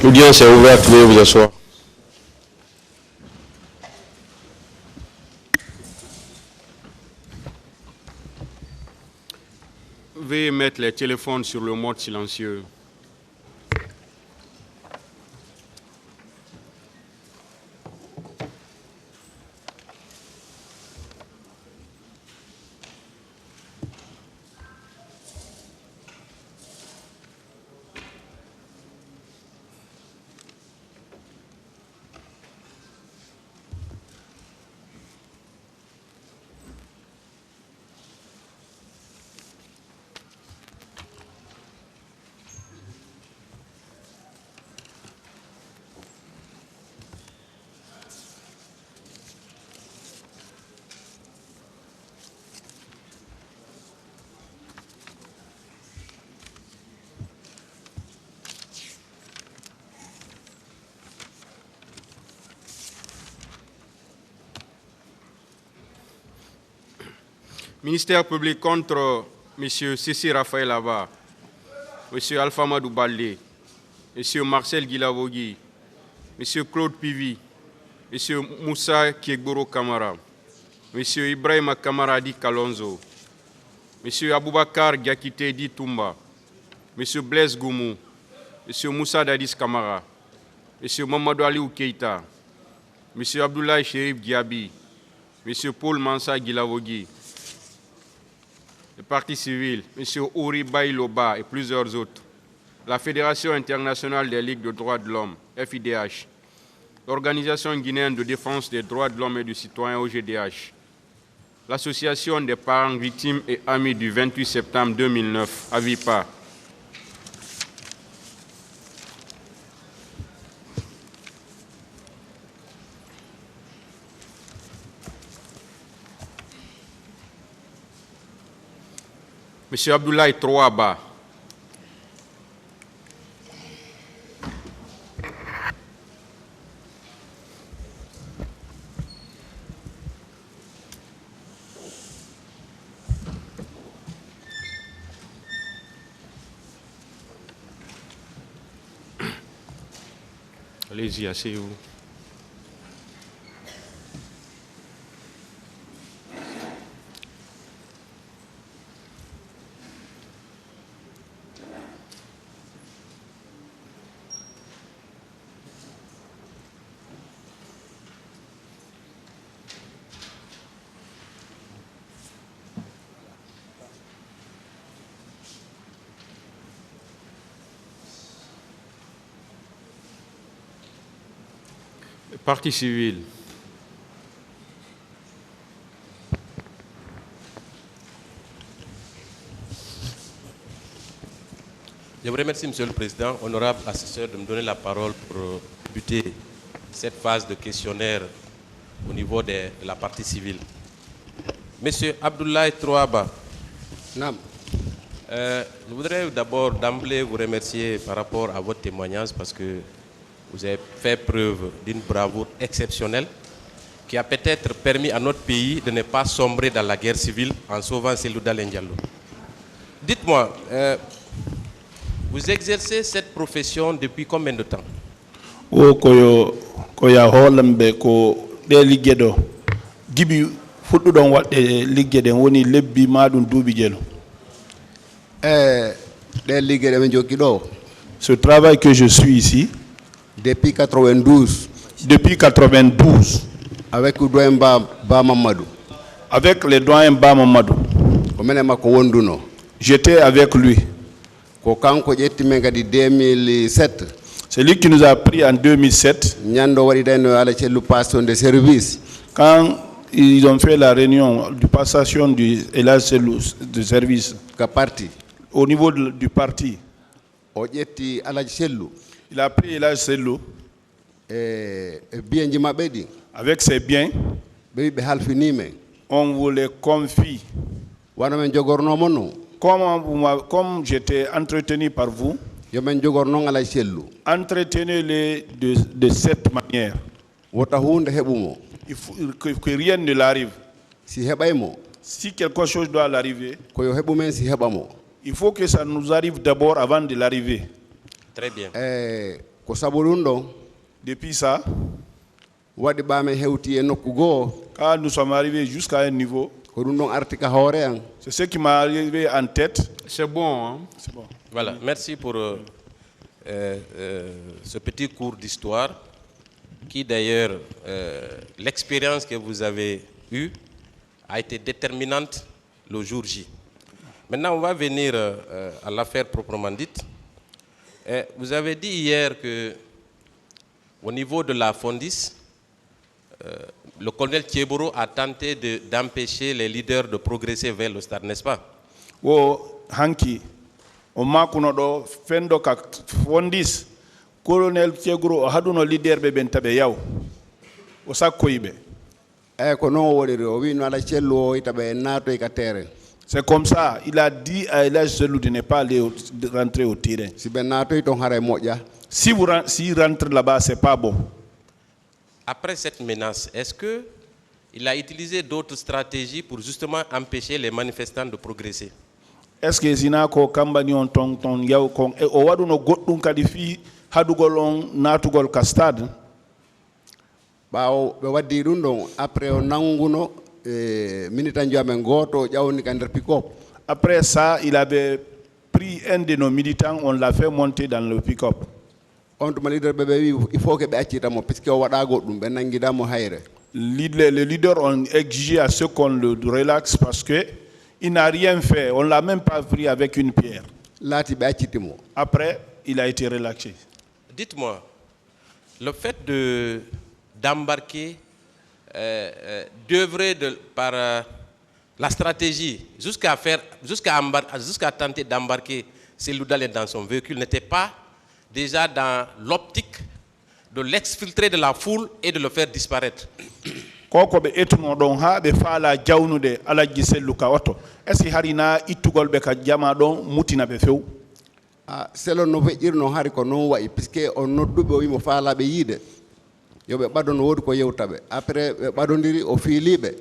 L'audience est ouverte, veuillez vous asseoir. Veuillez mettre les téléphones sur le mode silencieux. Ministère public contre M. Sissi Raphaël Aba, M. Alpha Madou Baldé, M. Marcel Guilavogui, M. Claude Pivi, M. Moussa Kiegboro Kamara, M. Ibrahim Kamara Di Kalonzo, M. Aboubakar Diakité Di Toumba, M. Blaise Goumou, M. Moussa Dadis Kamara, M. Mamadou Aliou Keita, M. Abdoulaye Chérif Diaby, M. Paul Mansa Guilavogui, le Parti civil, M. Ouri Baïloba et plusieurs autres, la Fédération internationale des ligues de droits de l'homme, FIDH, l'Organisation guinéenne de défense des droits de l'homme et du citoyen, OGDH, l'Association des parents victimes et amis du 28 septembre 2009, AVIPA, M. Abdoulaye Troaba, allez-y, asseyez-vous. Parti civil. Je vous remercie, Monsieur le Président, honorable assesseur, de me donner la parole pour débuter cette phase de questionnaire au niveau de la partie civile. Monsieur Abdoulaye Troaba, je voudrais d'abord d'emblée vous remercier par rapport à votre témoignage parce que vous avez fait preuve d'une bravoure exceptionnelle qui a peut-être permis à notre pays de ne pas sombrer dans la guerre civile en sauvant Cellou Dalein Diallo. Dites-moi, vous exercez cette profession depuis combien de temps? Ce travail que je suis ici, depuis 92. Depuis 92. Avec le doyen Ba Mamadou. Avec le doyen Ba Mamadou. J'étais avec lui. 2007. C'est lui qui nous a pris en 2007. Quand ils ont fait la réunion de passation du service. Au niveau du parti. Il a pris Elhadji Sellou avec ses biens. On vous les confie. Comme j'étais entretenu par vous, entretenez-les de cette manière. Il faut que rien ne l'arrive. Si quelque chose doit l'arriver, il faut que ça nous arrive d'abord avant de l'arriver. Très bien. ko sabu ɗum ɗon Depuis ça, waɗi ɓaame hewti e nokku goo quand nous sommes arrivés jusqu'à un niveau, ko ɗum ɗon arti ka hoore an c'est ce qui m'est arrivé en tête. C'est bon, hein? C'est bon. Voilà, merci pour ce petit cours d'histoire qui d'ailleurs, l'expérience que vous avez eue a été déterminante le jour J. Maintenant, on va venir à l'affaire proprement dite. Vous avez dit hier que au niveau de la Fondis, le colonel Thieboro a tenté d'empêcher les leaders de progresser vers le stade, n'est-ce pas? Wo hanki o makuno ɗo fendo ka Fondis colonel Thieguro o haɗuno leader ɓe ɓen taɓe yaw o sakkoyiɓe. eyyi ko noon woɗiri o wi no ala cellu o itaɓe naatoy ka terrain C'est comme ça, il a dit à Elhadji Cellou de ne pas aller rentrer au terrain. si ɓe naatoy toon haray moƴƴa S'il rentre là-bas, c'est pas bon. Après cette menace, est-ce qu'il a utilisé d'autres stratégies pour justement empêcher les manifestants de progresser? Est-ce que sina ko kambani on ton yaw kon e o waɗuno goɗɗum kadi fi haɗugol on natugol ka stade? ɓaawo ɓe waddi ɗum ɗon après o nanguno militant amen gooto ƴawni ka nder pick-up Après ça, il avait pris un de nos militants, on l'a fait monter dans le pick-up. on tuma leader ɓe wi il faut que ɓe accitamo puisque o waɗa goɗɗum ɓe nanguidamo hayre Les leaders ont exigé à ce qu'on le relaxe parce que il n'a rien fait. On l'a même pas pris avec une pierre. laati ɓe accitimo Après, il a été relaxé. Dites-moi, le fait d'embarquer, d'œuvrer par la stratégie jusqu'à tenter d'embarquer Cellou Dalein dans son véhicule n'était pas déjà dans l'optique de l'exfiltrer de la foule et de le faire disparaître. Koko be etuno don ha be faala jawnude Alhaji Cellou ka oto. Est-ce harina ittugol be ka jama don mutina be few? selon no feƴƴirno hari ko noon wayi puisque on nodduɓe o wimo faalaɓe yiide yoɓe ɓadon woodi ko yewtaɓe après ɓe ɓadodiri o fiiliɓe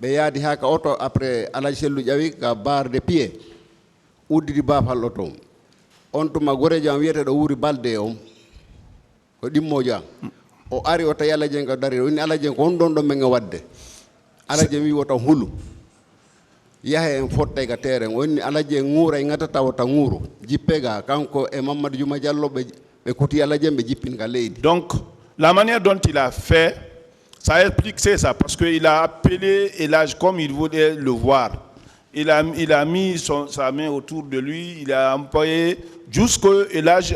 ɓe yaadi ha ka oto après Alhaji Cellou ƴawi ka barre de pied uddidi baafal o toon on tuma gorejo am wiyete ɗo wuuri balde on ko ɗimmojo am o ari o tawi Alhaji en ko dari o inni Alhaji en ko on ɗon ɗon men e wadde Alhaji en wi o tan hulu yahe en fottay ka terrain o inni Alhaji en ŋuura e ŋatata o tan ŋuuro jippe ga kanko e Mamadou Diouma Diallo ɓe kuti Alhaji en ɓe jippin ka leydi. Donc la manière dont il a fait, ça explique ça parce qu'il a appelé Elhadji comme il voulait le voir. Il a mis sa main autour de lui, il a employé jusqu'à Elhadji.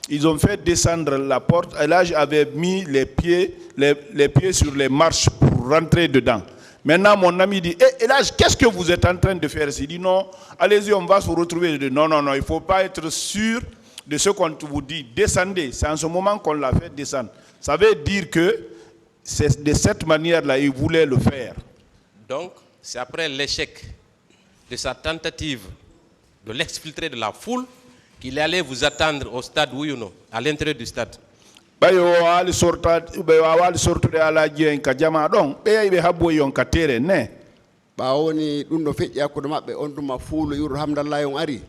Ils ont fait descendre la porte. Elhadji avait mis les pieds sur les marches pour rentrer dedans. Maintenant, mon ami dit, Elhadji, qu'est-ce que vous êtes en train de faire? Il dit, non, allez-y, on va se retrouver. Je dis, non, il ne faut pas être sûr de ce qu'on vous dit. Descendez. C'est en ce moment qu'on l'a fait descendre. Ça veut dire que c'est de cette manière-là il voulait le faire. Donc, c'est après l'échec de sa tentative de l'exfiltrer de la foule qu'il allait vous attendre au stade, oui ou non, à l'intérieur du stade. ɓawoni ɗum no feƴƴi hakkude maɓɓe on tuma fuulo iwru Hamdallahi on ari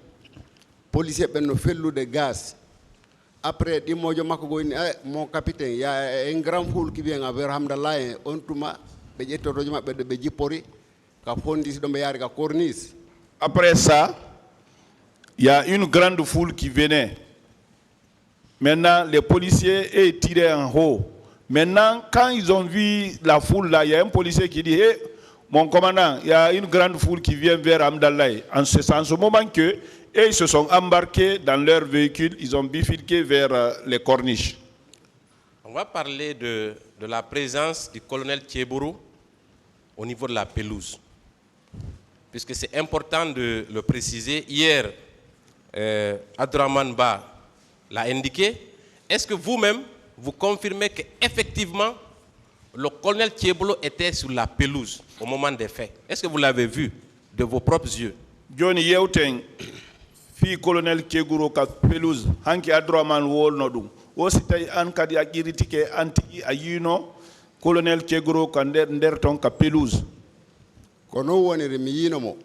policier ɓen no fellude gaz après ɗimmojo makko go inni mon capitaine ya en grand foule qui vient vers Hamdallahi on tuma ɓe ƴettotojo maɓɓe ɗo ɓe jippori ka Fondis ɗo ɓe yaari ka corniche. Après ça, il y a une grande foule qui venait. Maintenant, les policiers est tiré en haut. Maintenant, quand ils ont vu la foule là, il y a un policier qui dit, hey, mon commandant, il y a une grande foule qui vient vers Hamdallahi. C'est en ce moment que et ils se sont embarqués dans leur véhicule, ils ont bifurqué vers les corniches. On va parler de la présence du colonel Thieboro au niveau de la pelouse. Puisque c'est important de le préciser. Hier, Abdourahmane Ba l'a indiqué. Est-ce que vous-même, vous confirmez qu'effectivement, le colonel Thiebolo était sur la pelouse au moment des faits? Est-ce que vous l'avez vu de vos propres yeux? Johnny Yeuteng, fi colonel Thiebolo ka pelouse, hanki Abdourahmane wolno dum. Wosi tay an kadi akiriti ke anti ayino colonel Thiebolo ka nder ton ka pelouse. Kono woniri mi yino mo.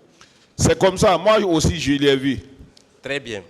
C'est comme ça, moi aussi je l'ai vu. Très bien.